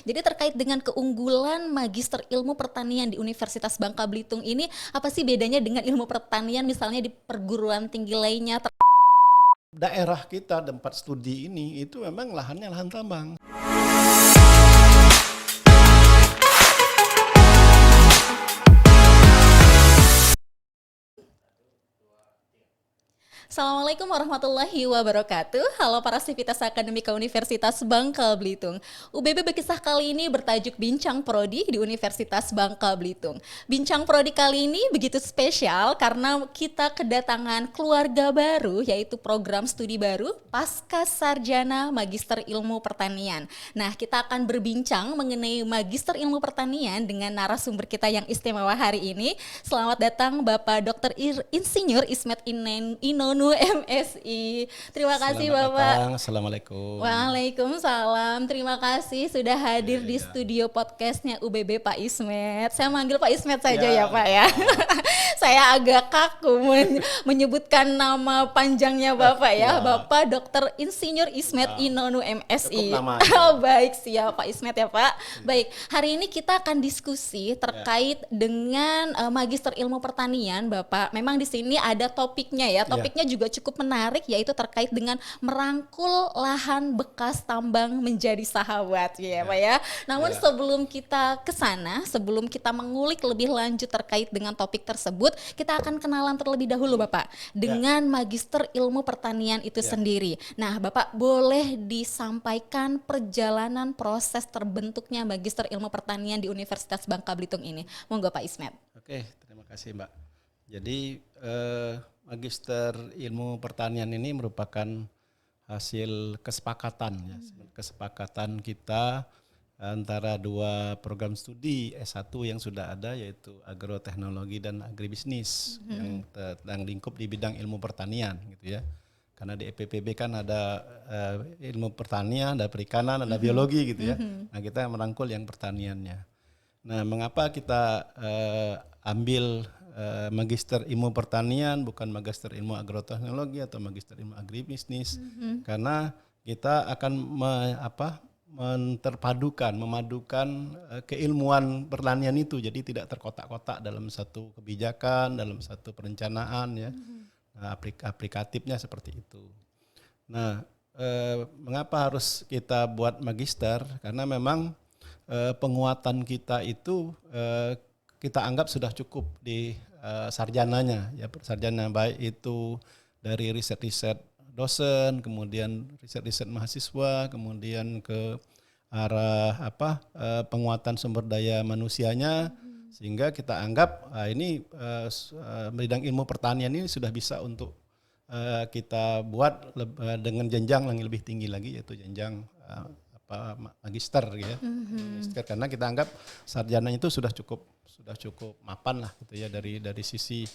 Jadi terkait dengan keunggulan Magister Ilmu Pertanian di Universitas Bangka Belitung ini, apa sih bedanya dengan ilmu pertanian misalnya di perguruan tinggi lainnya? Daerah kita tempat studi ini itu memang lahannya lahan tambang. Assalamualaikum warahmatullahi wabarakatuh. Halo para sivitas akademika Universitas Bangka Belitung. UBB Bekisah kali ini bertajuk Bincang Prodi di Universitas Bangka Belitung. Bincang Prodi kali ini begitu spesial karena kita kedatangan keluarga baru, yaitu program studi baru Pasca Sarjana Magister Ilmu Pertanian. Nah, kita akan berbincang mengenai Magister Ilmu Pertanian dengan narasumber kita yang istimewa hari ini. Selamat datang Bapak Dr. Insinyur Ismet Inonu MSI. Terima kasih Bapak. Datang. Assalamualaikum. Waalaikumsalam. Terima kasih sudah hadir di studio podcastnya UBB Pak Ismet. Saya manggil Pak Ismet saja ya Pak ya. Saya agak kaku menyebutkan nama panjangnya Bapak ya. Bapak Dr. Insinyur Ismet Inonu MSI. Baik, siap Pak Ismet ya Pak. Baik, hari ini kita akan diskusi terkait dengan Magister Ilmu Pertanian Bapak. Memang di sini ada topiknya ya. Topiknya juga cukup menarik, yaitu terkait dengan merangkul lahan bekas tambang menjadi sahabat ya Pak ya. Namun sebelum kita ke sana, sebelum kita mengulik lebih lanjut terkait dengan topik tersebut, kita akan kenalan terlebih dahulu Bapak dengan Magister Ilmu Pertanian itu sendiri. Nah Bapak, boleh disampaikan perjalanan proses terbentuknya Magister Ilmu Pertanian di Universitas Bangka Belitung ini. Monggo Pak Ismet. Oke, terima kasih Mbak. Jadi Magister Ilmu Pertanian ini merupakan hasil kesepakatan kesepakatan kita antara dua program studi S1 yang sudah ada, yaitu agroteknologi dan agribisnis yang lingkup di bidang ilmu pertanian gitu ya. Karena di EPPB kan ada ilmu pertanian, ada perikanan, ada biologi gitu ya. Nah, kita merangkul yang pertaniannya. Nah, mengapa kita ambil Magister Ilmu Pertanian, bukan Magister Ilmu Agroteknologi atau Magister Ilmu Agribisnis? Karena kita akan memadukan keilmuan pertanian itu, jadi tidak terkotak-kotak dalam satu kebijakan, dalam satu perencanaan ya. Nah, aplikatifnya seperti itu. Nah, mengapa harus kita buat magister? Karena memang penguatan kita itu kita anggap sudah cukup di sarjananya ya, sarjana, baik itu dari riset-riset dosen, kemudian riset-riset mahasiswa, kemudian ke arah penguatan sumber daya manusianya, sehingga kita anggap ini bidang ilmu pertanian ini sudah bisa untuk kita buat dengan jenjang yang lebih tinggi lagi, yaitu jenjang magister ya. Magister, karena kita anggap sarjana itu sudah cukup mapan lah gitu ya, dari sisi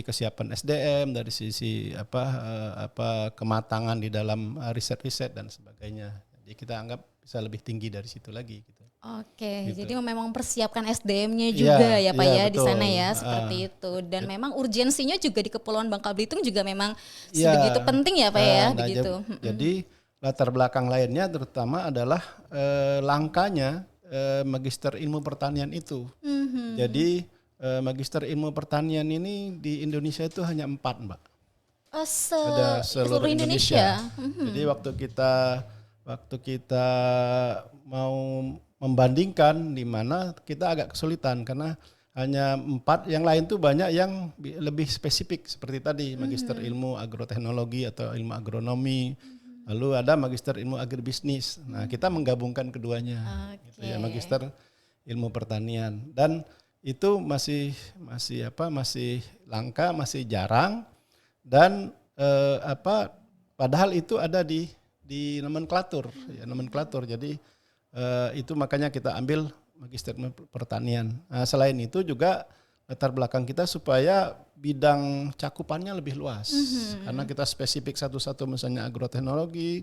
kesiapan SDM, dari sisi kematangan di dalam riset-riset dan sebagainya. Jadi kita anggap bisa lebih tinggi dari situ lagi gitu. Oke, gitu. Jadi memang persiapkan SDM-nya juga ya Pak ya, betul. Di sana ya seperti itu. Dan memang urgensinya juga di Kepulauan Bangka Belitung juga memang sebegitu penting ya Pak ya, begitu. Jadi latar belakang lainnya terutama adalah langkanya Magister Ilmu Pertanian itu. Jadi Magister Ilmu Pertanian ini di Indonesia itu hanya 4 Mbak. Ada seluruh Indonesia. Jadi waktu kita mau membandingkan, di mana kita agak kesulitan karena hanya 4, yang lain tuh banyak yang lebih spesifik seperti tadi Magister Ilmu Agroteknologi atau Ilmu Agronomi. Lalu ada Magister Ilmu Agribisnis. Nah, kita menggabungkan keduanya. Gitu ya, Magister Ilmu Pertanian. Dan itu masih langka, masih jarang, dan padahal itu ada di nomenklatur ya, nomenklatur. Jadi itu makanya kita ambil Magister Ilmu Pertanian. Nah, selain itu juga latar belakang kita supaya bidang cakupannya lebih luas. Karena kita spesifik satu-satu, misalnya agroteknologi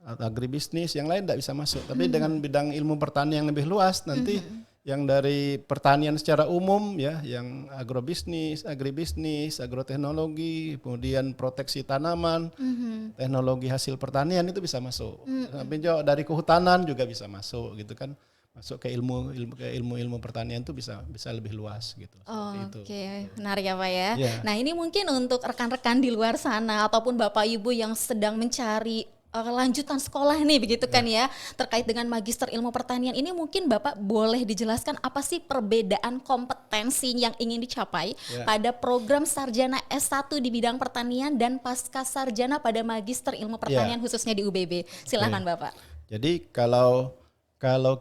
atau agribisnis, yang lain tidak bisa masuk. Tapi dengan bidang ilmu pertanian yang lebih luas, nanti dari pertanian secara umum ya, yang agribisnis, agroteknologi, kemudian proteksi tanaman, teknologi hasil pertanian itu bisa masuk. Sampai juga dari kehutanan juga bisa masuk gitu kan. Masuk ke ilmu pertanian itu bisa lebih luas gitu. Oke, menarik ya Pak ya. Ya. Nah ini mungkin untuk rekan-rekan di luar sana ataupun Bapak Ibu yang sedang mencari lanjutan sekolah nih begitu kan ya, terkait dengan magister ilmu pertanian ini, mungkin Bapak boleh dijelaskan apa sih perbedaan kompetensi yang ingin dicapai pada program sarjana S1 di bidang pertanian dan pasca sarjana pada magister ilmu pertanian khususnya di UBB. Silakan Bapak. Jadi kalau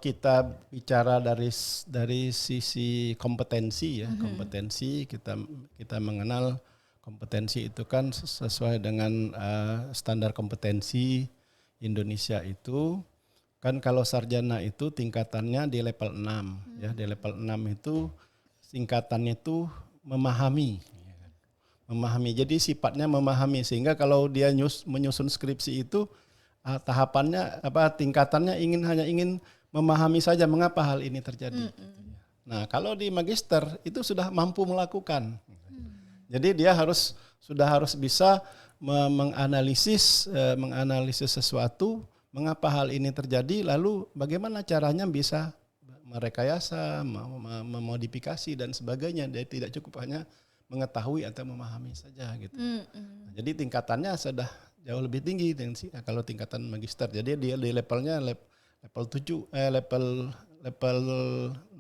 kita bicara dari sisi kompetensi ya, kompetensi kita mengenal kompetensi itu kan sesuai dengan standar kompetensi Indonesia itu kan, kalau sarjana itu tingkatannya di level 6 ya, di level 6 itu tingkatannya itu memahami. Jadi sifatnya memahami, sehingga kalau dia menyusun skripsi itu tahapannya tingkatannya hanya ingin memahami saja mengapa hal ini terjadi. Nah, kalau di magister itu sudah mampu melakukan. Jadi dia sudah harus bisa menganalisis sesuatu, mengapa hal ini terjadi, lalu bagaimana caranya bisa merekayasa, memodifikasi dan sebagainya. Dia tidak cukup hanya mengetahui atau memahami saja gitu. Jadi tingkatannya sudah jauh lebih tinggi kalau tingkatan magister. Jadi dia di levelnya level 7, level 6,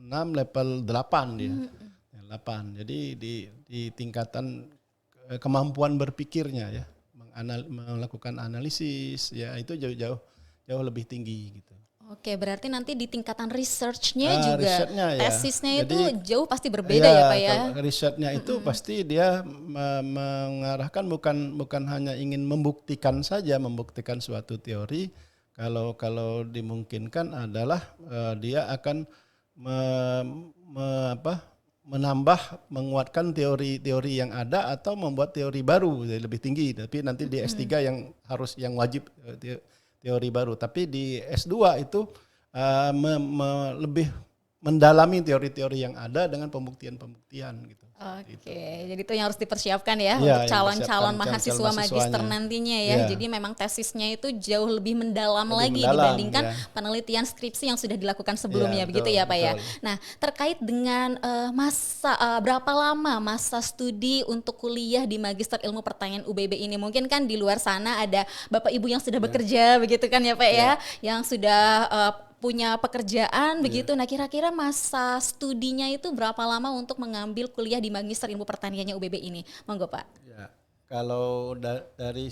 level 8 dia. 8. Jadi di tingkatan kemampuan berpikirnya ya, melakukan analisis ya, itu jauh lebih tinggi gitu. Oke, berarti nanti di tingkatan research-nya juga tesisnya Jadi, itu jauh pasti berbeda ya Pak ya. Risetnya itu pasti dia mengarahkan bukan hanya ingin membuktikan suatu teori. Kalau dimungkinkan adalah dia akan menguatkan teori yang ada atau membuat teori baru lebih tinggi. Tapi nanti di S3 yang wajib teori baru. Tapi di S2 itu lebih mendalami teori-teori yang ada dengan pembuktian gitu. Oke, jadi itu yang harus dipersiapkan ya untuk calon-calon mahasiswa magister nantinya ya. Jadi memang tesisnya itu jauh lebih mendalam lagi dibandingkan penelitian skripsi yang sudah dilakukan sebelumnya, begitu ya Pak ya. Nah, terkait dengan berapa lama masa studi untuk kuliah di Magister Ilmu Pertanian UBB ini? Mungkin kan di luar sana ada Bapak Ibu yang sudah bekerja, begitu kan ya Pak ya, yang sudah punya pekerjaan begitu. Nah, kira-kira masa studinya itu berapa lama untuk mengambil kuliah di Magister Ilmu Pertaniannya UBB ini? Monggo Pak. Ya, kalau dari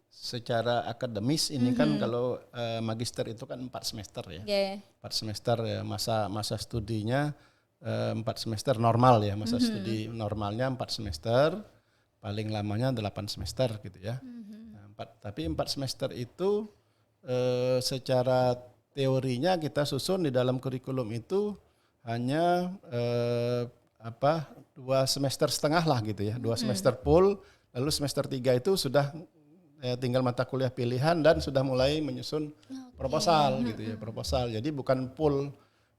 secara akademis ini kan kalau magister itu kan 4 semester ya. 4 semester ya, masa studinya 4 semester normal ya, masa studi normalnya 4 semester, paling lamanya 8 semester gitu ya. Tapi 4 semester itu secara teorinya kita susun di dalam kurikulum itu hanya 2,5 semester lah gitu ya, 2 semester full, lalu semester 3 itu sudah tinggal mata kuliah pilihan dan sudah mulai menyusun proposal gitu ya, proposal. Jadi bukan full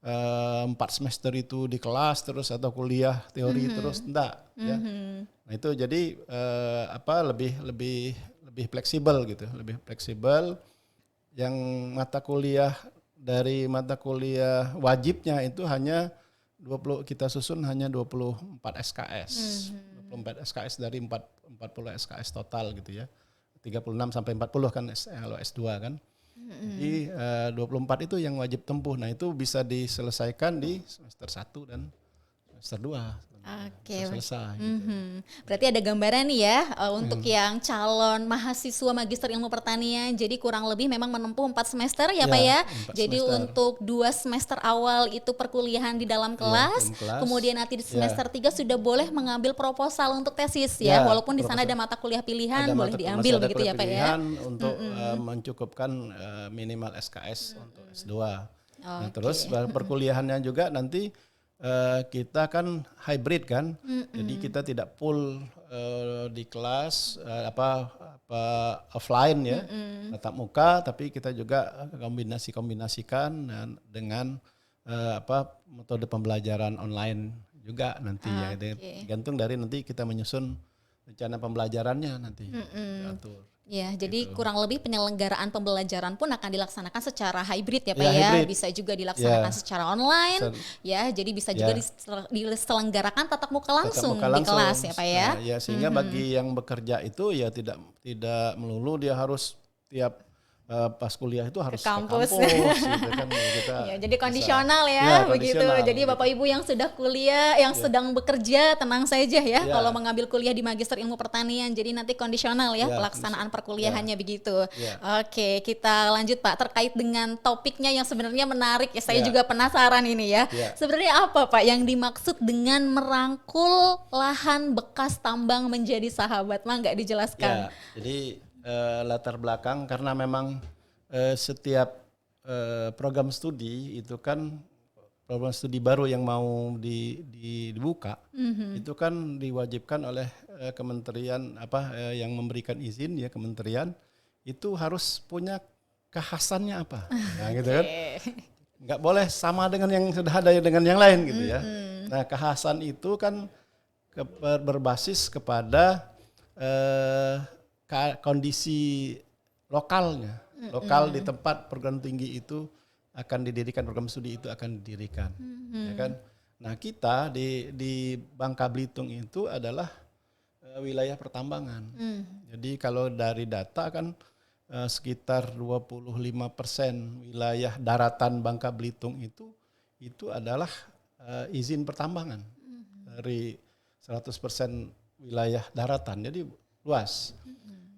4 semester itu di kelas terus atau kuliah teori terus, enggak ya. Nah itu jadi lebih fleksibel gitu, lebih fleksibel. Yang dari mata kuliah wajibnya itu hanya kita susun hanya 24 SKS. 24 SKS dari 40 SKS total gitu ya. 36 sampai 40 kan kalau S2 kan. Jadi 24 itu yang wajib tempuh. Nah, itu bisa diselesaikan di semester 1 dan semester 2. Oke. Selesai. Gitu. Berarti ada gambaran nih ya untuk yang calon mahasiswa Magister Ilmu Pertanian. Jadi kurang lebih memang menempuh 4 semester ya Pak ya. Jadi semester. Untuk 2 semester awal itu perkuliahan di dalam kelas. Kemudian nanti di semester 3 sudah boleh mengambil proposal untuk tesis ya. Walaupun di sana ada mata kuliah pilihan boleh diambil begitu ya Pak ya. Untuk mencukupkan minimal SKS untuk S2. Nah, terus perkuliahannya juga nanti kita kan hybrid kan, jadi kita tidak full di kelas offline ya, tatap muka, tapi kita juga kombinasikan dengan metode pembelajaran online juga nanti ya. Gantung dari nanti kita menyusun rencana pembelajarannya nanti atur. Ya, jadi kurang lebih penyelenggaraan pembelajaran pun akan dilaksanakan secara hybrid ya Pak hybrid. Bisa juga dilaksanakan secara online ya. Jadi bisa juga diselenggarakan tatap muka langsung di kelas ya Pak ya. Nah, ya sehingga bagi yang bekerja itu ya tidak melulu dia harus tiap pas kuliah itu harus ke kampus gitu kan ya, jadi kondisional begitu. Jadi gitu. Bapak Ibu yang sudah kuliah, yang sedang bekerja tenang saja ya kalau mengambil kuliah di Magister Ilmu Pertanian. Jadi nanti kondisional pelaksanaan perkuliahannya begitu. Oke, kita lanjut Pak terkait dengan topiknya yang sebenarnya menarik ya. Saya juga penasaran ini ya. Sebenarnya apa Pak yang dimaksud dengan merangkul lahan bekas tambang menjadi sahabat? Nggak dijelaskan. Jadi latar belakang karena memang setiap program studi itu kan program studi baru yang mau dibuka itu kan diwajibkan oleh kementerian yang memberikan izin ya kementerian itu harus punya kekhasannya apa gitu kan nggak boleh sama dengan yang sudah ada dengan yang lain gitu ya. Nah kekhasan itu kan berbasis kepada kondisi lokalnya, lokal di tempat perguruan tinggi itu akan didirikan, program studi itu akan didirikan, ya kan? Nah kita di Bangka Belitung itu adalah wilayah pertambangan. Jadi kalau dari data kan sekitar 25% wilayah daratan Bangka Belitung itu adalah izin pertambangan dari 100% wilayah daratan, jadi luas.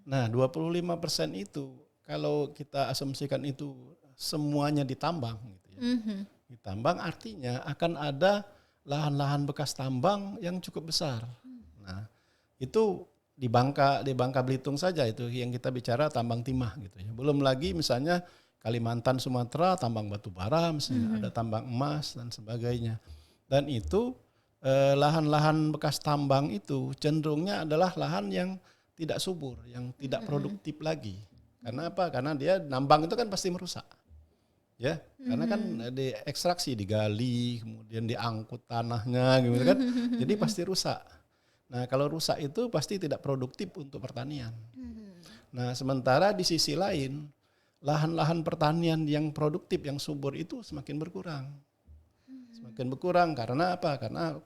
Nah 25% itu kalau kita asumsikan itu semuanya ditambang gitu ya. Ditambang artinya akan ada lahan-lahan bekas tambang yang cukup besar. Nah itu di Bangka Belitung saja itu yang kita bicara tambang timah gitu ya. Belum lagi misalnya Kalimantan, Sumatera tambang batu bara, misalnya ada tambang emas dan sebagainya. Dan itu lahan-lahan bekas tambang itu cenderungnya adalah lahan yang tidak subur, yang tidak produktif lagi. Karena apa? Karena dia nambang itu kan pasti merusak. Ya, karena kan diekstraksi, digali, kemudian diangkut tanahnya gitu kan. Jadi pasti rusak. Nah, kalau rusak itu pasti tidak produktif untuk pertanian. Nah, sementara di sisi lain, lahan-lahan pertanian yang produktif, yang subur itu semakin berkurang. Semakin berkurang karena apa? Karena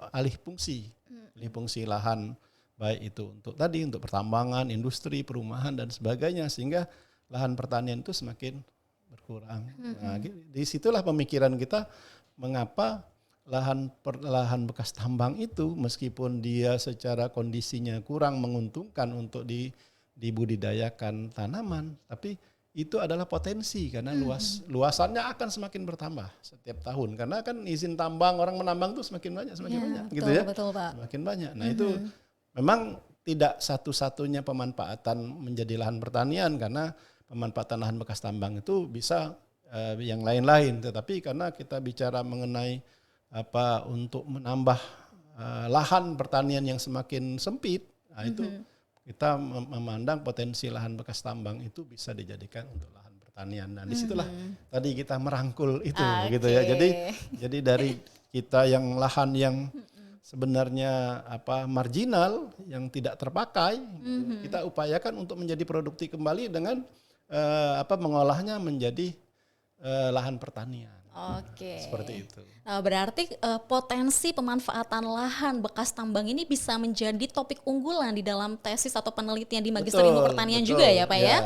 alih fungsi. Alih fungsi lahan baik itu untuk pertambangan, industri, perumahan dan sebagainya sehingga lahan pertanian itu semakin berkurang. Nah, disitulah pemikiran kita mengapa lahan bekas tambang itu meskipun dia secara kondisinya kurang menguntungkan untuk dibudidayakan tanaman, tapi itu adalah potensi karena luasannya akan semakin bertambah setiap tahun karena kan izin tambang orang menambang itu semakin banyak gitu ya. Betul, Pak. Semakin banyak. Nah, itu memang tidak satu-satunya pemanfaatan menjadi lahan pertanian karena pemanfaatan lahan bekas tambang itu bisa yang lain-lain. Tetapi karena kita bicara mengenai untuk menambah lahan pertanian yang semakin sempit, nah itu kita memandang potensi lahan bekas tambang itu bisa dijadikan untuk lahan pertanian. Nah disitulah tadi kita merangkul itu, gitu ya. Jadi dari kita yang lahan yang sebenarnya marginal yang tidak terpakai, kita upayakan untuk menjadi produktif kembali dengan mengolahnya menjadi lahan pertanian. Oke. Seperti itu. Nah, berarti potensi pemanfaatan lahan bekas tambang ini bisa menjadi topik unggulan di dalam tesis atau penelitian di Magister Ilmu Pertanian juga ya, Pak ya?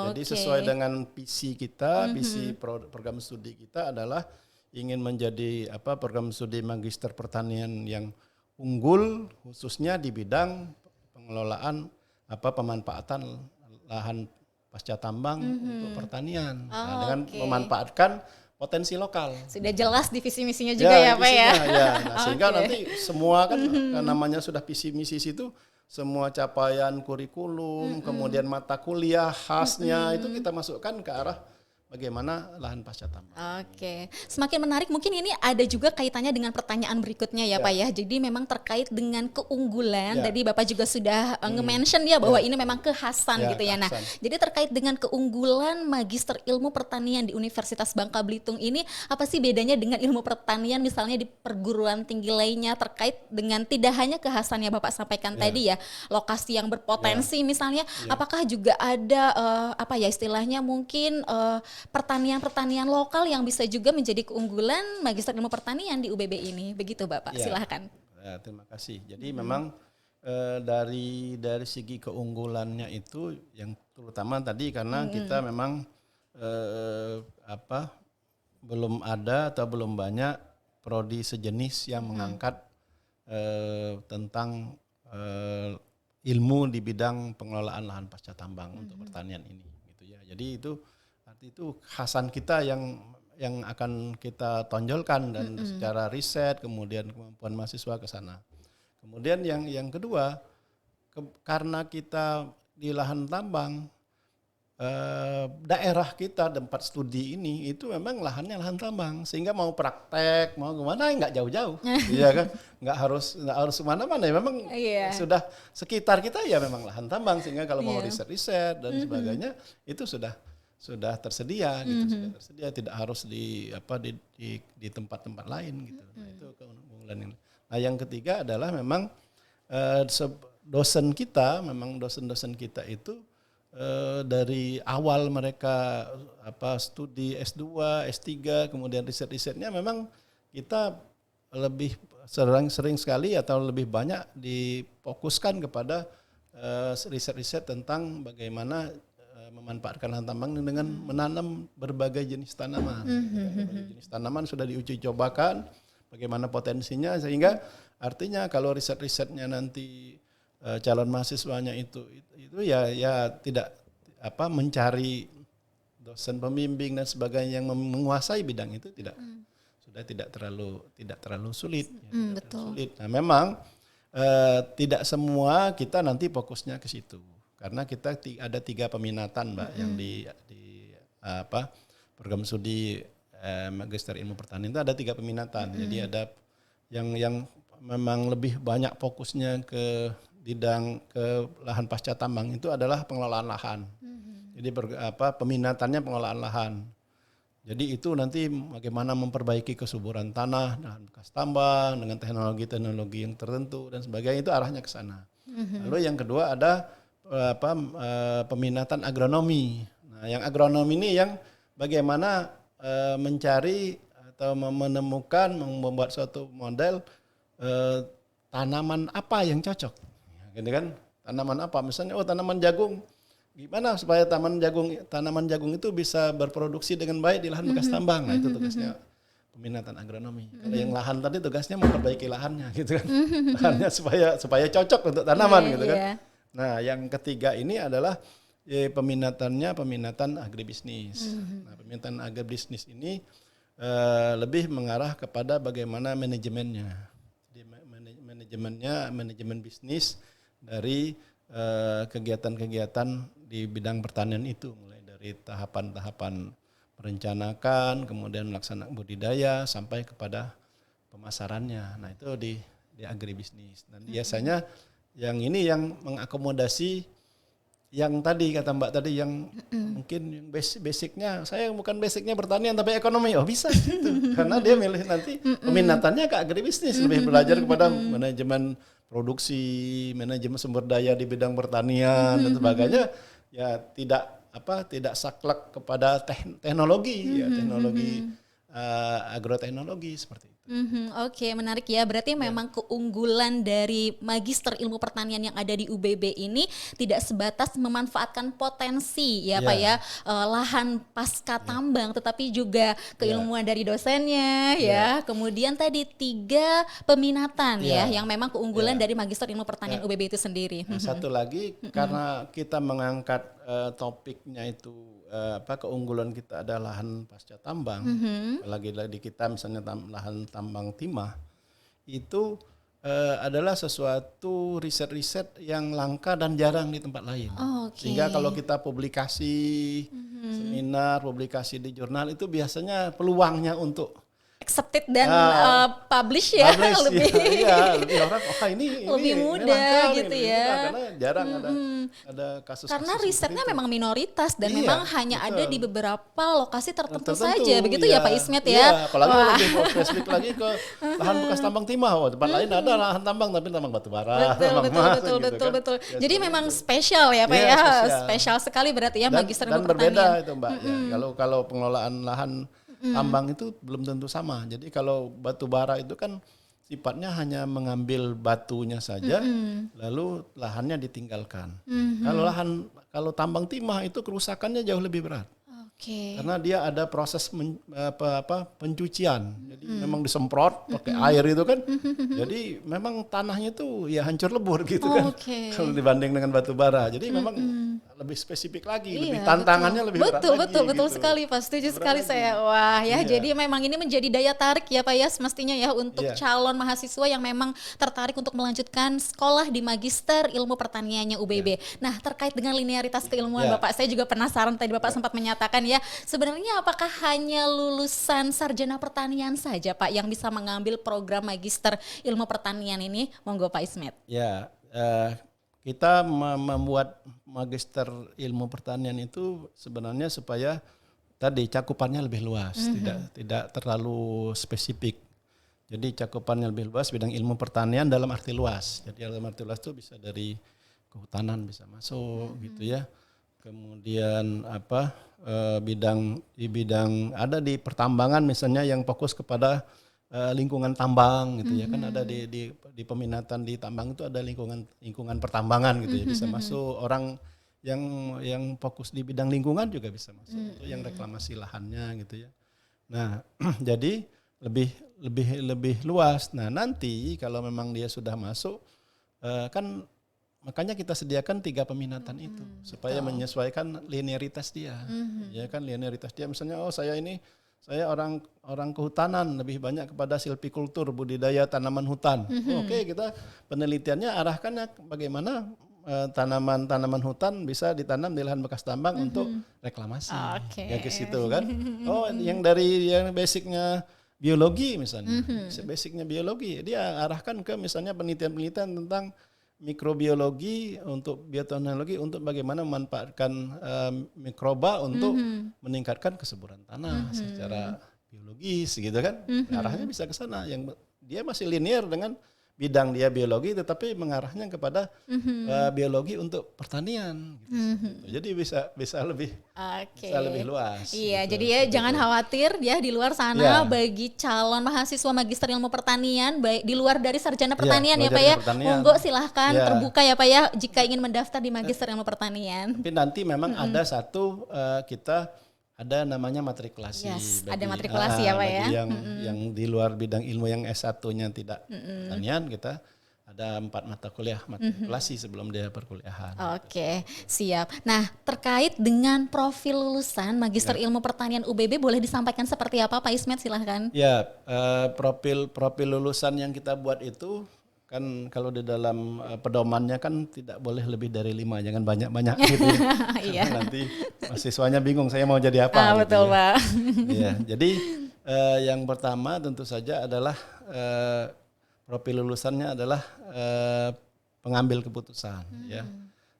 Jadi sesuai dengan visi kita, visi program studi kita adalah ingin menjadi program studi Magister Pertanian yang unggul khususnya di bidang pengelolaan pemanfaatan lahan pasca tambang untuk pertanian. Nah, dengan memanfaatkan potensi lokal. Sudah jelas di visi misinya juga ya Pak ya. Nah, sehingga nanti semua kan namanya sudah visi misi itu semua capaian kurikulum, kemudian mata kuliah khasnya itu kita masukkan ke arah bagaimana lahan pasca tambang. Oke, semakin menarik. Mungkin ini ada juga kaitannya dengan pertanyaan berikutnya ya, Pak ya. Jadi memang terkait dengan keunggulan. Tadi Bapak juga sudah nge-mention ya bahwa ini memang kekhasan gitu ya. Nah, jadi terkait dengan keunggulan Magister Ilmu Pertanian di Universitas Bangka Belitung ini, apa sih bedanya dengan ilmu pertanian misalnya di perguruan tinggi lainnya terkait dengan tidak hanya kekhasan yang Bapak sampaikan tadi ya, lokasi yang berpotensi misalnya, apakah juga ada apa ya istilahnya mungkin pertanian lokal yang bisa juga menjadi keunggulan Magister Ilmu Pertanian di UBB ini, begitu Bapak? Silahkan. Ya, terima kasih. Jadi memang dari segi keunggulannya itu yang terutama tadi karena kita memang belum ada atau belum banyak prodi sejenis yang mengangkat tentang ilmu di bidang pengelolaan lahan pasca tambang untuk pertanian ini, gitu ya. Jadi itu khasan kita yang akan kita tonjolkan dan secara riset kemudian kemampuan mahasiswa ke sana. Kemudian yang kedua, karena kita di lahan tambang, daerah kita tempat studi ini itu memang lahannya lahan tambang, sehingga mau praktek mau kemana nggak jauh-jauh, iya kan? Nggak harus kemana-mana ya, memang sudah sekitar kita ya memang lahan tambang, sehingga kalau mau riset-riset dan sebagainya itu sudah tersedia gitu, sudah tersedia, tidak harus di tempat-tempat lain gitu. Nah, itu keunggulan ini. Nah, yang ketiga adalah memang dosen kita itu dari awal mereka studi S2, S3, kemudian riset-risetnya memang kita lebih sering sekali atau lebih banyak difokuskan kepada riset-riset tentang bagaimana memanfaatkan lahan tambang dengan menanam berbagai jenis tanaman. Berbagai jenis tanaman sudah diuji cobakan bagaimana potensinya, sehingga artinya kalau riset-risetnya nanti calon mahasiswanya itu ya tidak mencari dosen pembimbing dan sebagainya yang menguasai bidang itu sudah tidak terlalu sulit. Betul. Sulit. Nah, memang tidak semua kita nanti fokusnya ke situ. Karena kita ada 3 peminatan, Mbak, yang di program studi Magister Ilmu Pertanian itu ada 3 peminatan. Jadi ada yang memang lebih banyak fokusnya ke bidang ke lahan pasca tambang itu adalah pengelolaan lahan. Jadi peminatannya pengelolaan lahan. Jadi itu nanti bagaimana memperbaiki kesuburan tanah dan bekas tambang dengan teknologi-teknologi yang tertentu dan sebagainya, itu arahnya ke sana. Lalu yang kedua ada peminatan agronomi. Nah, yang agronomi ini yang bagaimana mencari atau menemukan, membuat suatu model tanaman apa yang cocok, gitu kan? Tanaman apa? Misalnya, tanaman jagung. Gimana supaya tanaman jagung itu bisa berproduksi dengan baik di lahan bekas tambang? Nah, itu tugasnya peminatan agronomi. Kalau yang lahan tadi tugasnya memperbaiki lahannya, gitu kan? Lahannya supaya cocok untuk tanaman, gitu kan? Nah, yang ketiga ini adalah peminatan agribisnis. Nah, peminatan agribisnis ini lebih mengarah kepada bagaimana manajemennya. Jadi manajemen bisnis dari kegiatan-kegiatan di bidang pertanian itu, mulai dari tahapan-tahapan merencanakan, kemudian melaksanakan budidaya sampai kepada pemasarannya. Nah, itu di agribisnis. Dan biasanya yang ini yang mengakomodasi yang tadi kata Mbak tadi yang mungkin basicnya, saya bukan basicnya pertanian tapi ekonomi, bisa gitu. Karena dia milih nanti peminatannya ke agribisnis, lebih belajar kepada manajemen produksi, manajemen sumber daya di bidang pertanian dan sebagainya, ya tidak saklek kepada teknologi, teknologi agroteknologi seperti itu. Oke, menarik ya. Berarti memang keunggulan dari Magister Ilmu Pertanian yang ada di UBB ini tidak sebatas memanfaatkan potensi ya Pak ya, lahan pasca tambang, tetapi juga keilmuan dari dosennya ya. Kemudian tadi 3 peminatan ya yang memang keunggulan dari Magister Ilmu Pertanian UBB itu sendiri. Satu lagi karena kita mengangkat topiknya itu keunggulan kita ada lahan pasca tambang, lagi kita misalnya lahan tambang timah, itu adalah sesuatu riset-riset yang langka dan jarang di tempat lain. Sehingga kalau kita publikasi, seminar, publikasi di jurnal itu biasanya peluangnya untuk accepted dan publish ya, lebih lebih orang ini lebih mudah gitu ya. Karena jarang ada kasus. Karena risetnya memang minoritas dan memang hanya ada di beberapa lokasi tertentu saja, begitu ya Pak Ismet ya. ya. Apalagi lebih spesifik lagi ke lahan bekas tambang timah. Tempat lain ada lahan tambang tapi tambang batu bara. Betul. Jadi memang spesial ya Pak ya, spesial sekali berarti ya magister ilmu pertanian. Dan berbeda itu Mbak. Ya, kalau pengelolaan lahan tambang itu belum tentu sama. Jadi kalau batu bara itu kan sifatnya hanya mengambil batunya saja, lalu lahannya ditinggalkan. Kalau tambang timah itu kerusakannya jauh lebih berat. Karena dia ada proses pencucian. Jadi memang disemprot pakai air itu kan. Jadi memang tanahnya itu ya hancur lebur gitu kan. Kalau dibanding dengan batu bara. Jadi memang lebih spesifik lagi, lebih tantangannya lebih berat lagi. Betul sekali Pak, setuju sekali saya. Wah ya, jadi memang ini menjadi daya tarik ya Pak ya semestinya ya untuk calon mahasiswa yang memang tertarik untuk melanjutkan sekolah di Magister Ilmu Pertaniannya UBB. Nah, terkait dengan linearitas keilmuan Bapak, saya juga penasaran, tadi Bapak sempat menyatakan ya, sebenarnya apakah hanya lulusan sarjana pertanian saja Pak yang bisa mengambil program Magister Ilmu Pertanian ini? Monggo Pak Ismet. Ya, kita membuat Magister Ilmu Pertanian itu sebenarnya supaya tadi cakupannya lebih luas, tidak terlalu spesifik. Jadi cakupannya lebih luas bidang ilmu pertanian dalam arti luas. Jadi dalam arti luas itu bisa dari kehutanan bisa masuk gitu ya. Kemudian bidang ada di pertambangan misalnya yang fokus kepada lingkungan tambang gitu ya, kan ada di peminatan di tambang itu ada lingkungan pertambangan gitu ya, bisa masuk. Orang yang fokus di bidang lingkungan juga bisa masuk, untuk yang reklamasi lahannya gitu ya. Nah, jadi lebih luas. Nah, nanti kalau memang dia sudah masuk kan makanya kita sediakan 3 peminatan itu supaya menyesuaikan linearitas dia. Ya kan, linearitas dia misalnya saya orang kehutanan, lebih banyak kepada silvikultur, budidaya tanaman hutan. Oke, kita penelitiannya arahkan bagaimana tanaman hutan bisa ditanam di lahan bekas tambang untuk reklamasi. Ya ke situ kan. Yang basicnya biologi misalnya. Basicnya biologi, dia arahkan ke misalnya penelitian-penelitian tentang mikrobiologi, untuk bioteknologi, untuk bagaimana memanfaatkan mikroba untuk meningkatkan kesuburan tanah secara biologis gitu kan. Arahnya bisa ke sana. Yang dia masih linear dengan bidang dia biologi, tetapi mengarahnya kepada biologi untuk pertanian gitu. Jadi bisa lebih luas. Iya, gitu. Jadi ya jangan khawatir ya di luar sana bagi calon mahasiswa Magister Ilmu Pertanian, baik di luar dari sarjana pertanian ya Pak ya. Monggo silahkan terbuka ya Pak ya jika ingin mendaftar di Magister Ilmu Pertanian. Tapi nanti memang ada satu kita ada namanya matrikulasi. Ada matrikulasi ya Pak ya. Yang di luar bidang ilmu yang S1-nya tidak pertanian, kita ada 4 mata kuliah matrikulasi sebelum dia perkuliahan. Oke, siap. Nah, terkait dengan profil lulusan Magister Ilmu Pertanian UBB boleh disampaikan seperti apa Pak Ismet, silahkan. Ya, profil lulusan yang kita buat itu kan kalau di dalam pedomannya kan tidak boleh lebih dari 5, jangan banyak-banyak gitu ya. Nanti mahasiswanya bingung saya mau jadi apa. Betul ya. Pak. Ya, jadi yang pertama tentu saja adalah profil lulusannya adalah pengambil keputusan ya.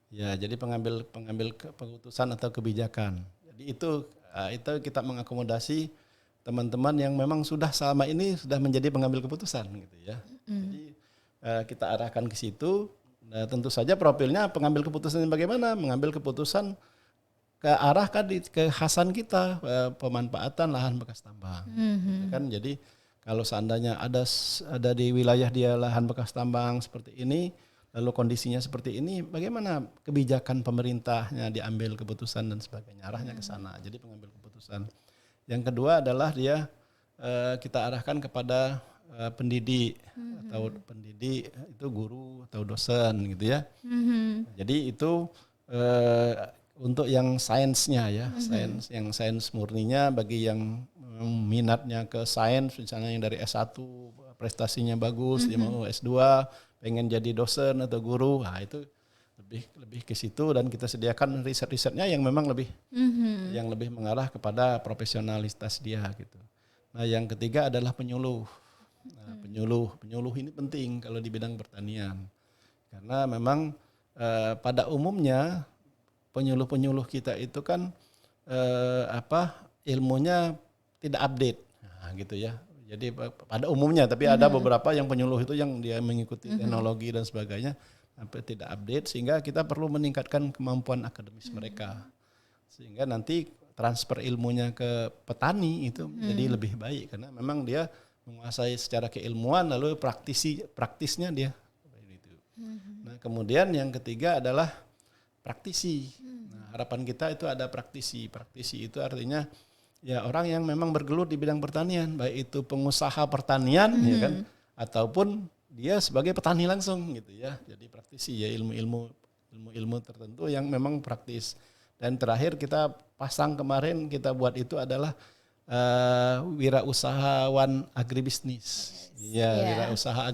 Ya, jadi pengambil keputusan atau kebijakan. Jadi itu kita mengakomodasi teman-teman yang memang selama ini sudah menjadi pengambil keputusan gitu ya. Jadi kita arahkan ke situ. Nah, tentu saja profilnya pengambil keputusan bagaimana? Mengambil keputusan ke arah ke khasan kita, pemanfaatan lahan bekas tambang. Kan jadi kalau seandainya ada di wilayah dia lahan bekas tambang seperti ini, lalu kondisinya seperti ini, bagaimana kebijakan pemerintahnya diambil keputusan dan sebagainya, arahnya ke sana. Jadi pengambil keputusan. Yang kedua adalah dia kita arahkan kepada pendidik atau pendidik itu guru atau dosen gitu ya. Jadi itu untuk yang sainsnya ya, sains murninya, bagi yang minatnya ke sains misalnya yang dari S1 prestasinya bagus, dia mau S2, pengen jadi dosen atau guru, nah itu lebih ke situ, dan kita sediakan riset-risetnya yang memang lebih mengarah kepada profesionalitas dia gitu. Nah, yang ketiga adalah penyuluh. Nah, penyuluh ini penting kalau di bidang pertanian. Karena memang pada umumnya penyuluh-penyuluh kita itu kan ilmunya tidak update. Nah, gitu ya. Jadi pada umumnya, tapi ada beberapa yang penyuluh itu yang dia mengikuti teknologi dan sebagainya sampai tidak update, sehingga kita perlu meningkatkan kemampuan akademis mereka. Sehingga nanti transfer ilmunya ke petani itu jadi lebih baik, karena memang dia menguasai secara keilmuan, lalu praktisnya dia. Nah, kemudian yang ketiga adalah praktisi. Nah, harapan kita itu ada praktisi. Praktisi itu artinya ya orang yang memang bergelut di bidang pertanian, baik itu pengusaha pertanian ya kan, ataupun dia sebagai petani langsung gitu ya. Jadi praktisi ya, ilmu tertentu yang memang praktis. Dan terakhir kita pasang kemarin, kita buat itu adalah wirausahawan agribisnis. Ya, wirausaha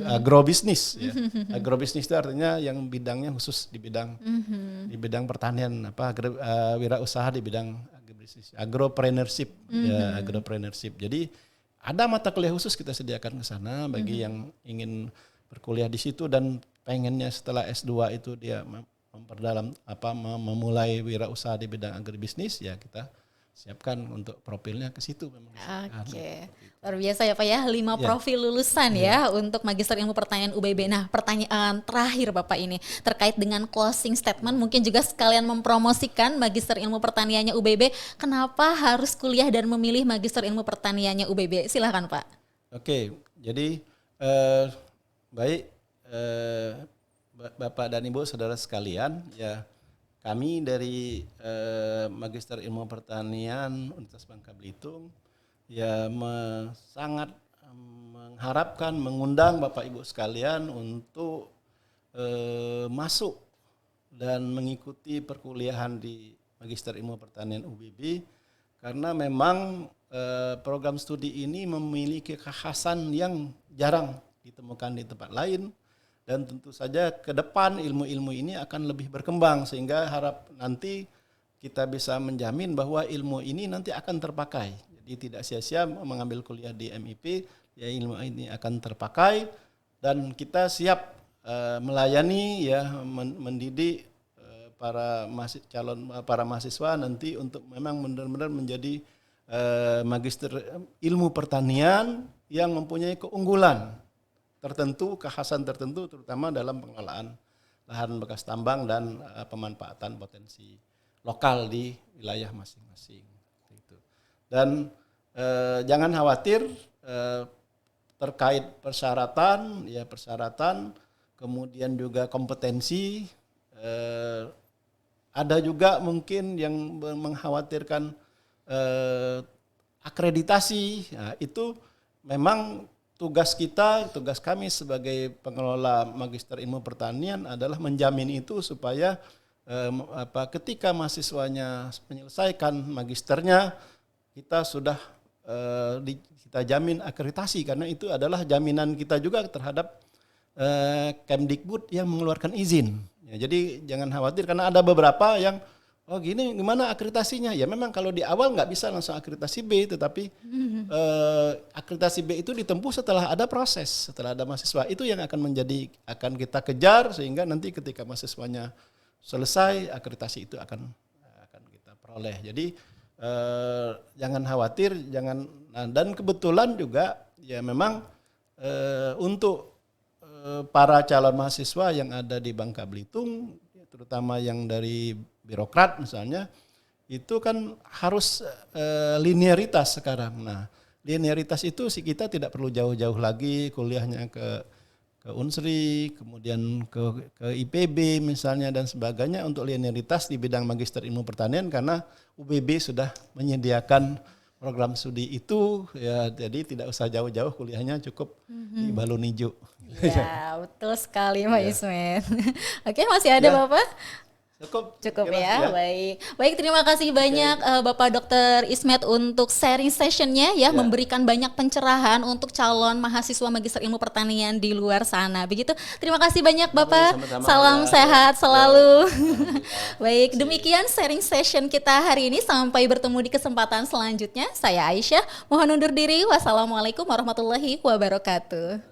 agrobisnis ya. Agrobisnis itu artinya yang bidangnya khusus di bidang pertanian, wirausaha di bidang agribisnis, agropreneurship ya, agropreneurship. Jadi ada mata kuliah khusus kita sediakan ke sana bagi yang ingin berkuliah di situ dan pengennya setelah S2 itu dia memperdalam memulai wirausaha di bidang agribisnis, ya kita siapkan untuk profilnya ke situ memang. Oke. Luar biasa ya Pak ya, 5 profil lulusan ya untuk Magister Ilmu Pertanian UBB. Nah, pertanyaan terakhir Bapak ini terkait dengan closing statement, mungkin juga sekalian mempromosikan Magister Ilmu Pertaniannya UBB. Kenapa harus kuliah dan memilih Magister Ilmu Pertaniannya UBB? Silakan Pak. Oke, jadi baik Bapak dan Ibu saudara sekalian, ya kami dari Magister Ilmu Pertanian Universitas Bangka Belitung ya sangat mengharapkan, mengundang Bapak Ibu sekalian untuk masuk dan mengikuti perkuliahan di Magister Ilmu Pertanian UBB, karena memang program studi ini memiliki kekhasan yang jarang ditemukan di tempat lain. Dan tentu saja ke depan ilmu-ilmu ini akan lebih berkembang, sehingga harap nanti kita bisa menjamin bahwa ilmu ini nanti akan terpakai. Jadi tidak sia-sia mengambil kuliah di MIP, ya ilmu ini akan terpakai dan kita siap melayani ya, mendidik para mahasiswa nanti untuk memang benar-benar menjadi magister ilmu pertanian yang mempunyai keunggulan tertentu, kekhasan tertentu, terutama dalam pengelolaan lahan bekas tambang dan pemanfaatan potensi lokal di wilayah masing-masing. Dan jangan khawatir terkait persyaratan, kemudian juga kompetensi. Ada juga mungkin yang mengkhawatirkan akreditasi. Nah, itu memang tugas kami sebagai pengelola Magister Ilmu Pertanian adalah menjamin itu supaya ketika mahasiswanya menyelesaikan magisternya, kita sudah kita jamin akreditasi, karena itu adalah jaminan kita juga terhadap Kemdikbud yang mengeluarkan izin. Ya, jadi jangan khawatir, karena ada beberapa yang gini gimana akreditasinya? Ya memang kalau di awal nggak bisa langsung akreditasi B, tetapi akreditasi B itu ditempuh setelah ada proses, setelah ada mahasiswa. Itu yang akan kita kejar, sehingga nanti ketika mahasiswanya selesai, akreditasi itu akan kita peroleh. Jadi jangan khawatir, dan kebetulan juga ya memang untuk para calon mahasiswa yang ada di Bangka Belitung, terutama yang dari birokrat misalnya, itu kan harus linearitas sekarang. Nah, linearitas itu kita tidak perlu jauh-jauh lagi kuliahnya ke Unsri, kemudian ke IPB misalnya dan sebagainya untuk linearitas di bidang Magister Ilmu Pertanian, karena UBB sudah menyediakan program studi itu ya, jadi tidak usah jauh-jauh, kuliahnya cukup di Balun Ijo. Ya, betul sekali Pak Ismet. Oke, masih ada Bapak? Cukup Jelas, ya, baik terima kasih banyak Bapak Dr. Ismet untuk sharing sessionnya ya, memberikan banyak pencerahan untuk calon mahasiswa Magister Ilmu Pertanian di luar sana. Begitu, terima kasih banyak Bapak, Sama-sama, salam ya. sehat selalu. Baik, demikian sharing session kita hari ini, sampai bertemu di kesempatan selanjutnya. Saya Aisyah, mohon undur diri, wassalamualaikum warahmatullahi wabarakatuh.